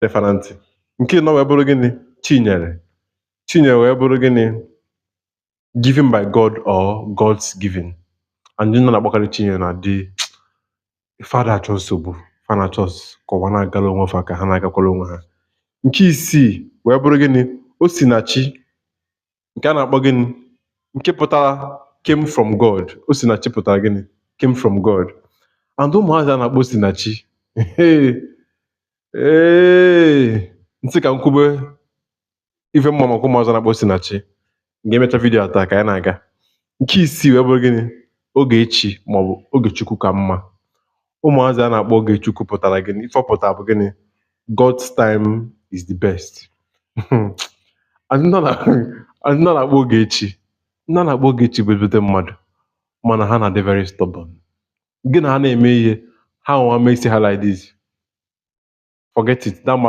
Efa na ntị. Nke ịnọ wee bụrụ gịnị? Chinyere. Chinyere wee bụrụ gịnị? Given by God or God's giving. And ndị nọ na-akpọkarị Chinyere na dị fada achọ nsogbu, fa na-achọ ka ụwa na-agara onwe fa ka ha na-agakwara onwe ha. Nke isii wee bụrụ gịnị? Osinachi. Nke a na-akpọ gịnị? Nke pụtara came from God. Osinachi pụtara gịnị? Came from God. And ụmụazị a na-akpọ Osinachi. Ntị ka m kwube ife mma maka ụmụazị a na-akpọ Osinachi. Ga-emecha vidiyo a taa ka anyị na-aga. Nke isii wee bụrụ gịnị? Ogechi maọbụ Ogechukwu ka mma. Ụmụazị a na-akpọ Ogechukwu pụtara gịnị? Ife ọ pụtara bụ gịnị? God's time is the best. Ndị na-akpọ Ogechi. Ndị na-akpọ Ogechi bụ ezigbote mmadụ, mana ha na-adị very stubborn. Gị na ha na-eme ihe, ha nwa mee isi ha like this. Forget it. That matter.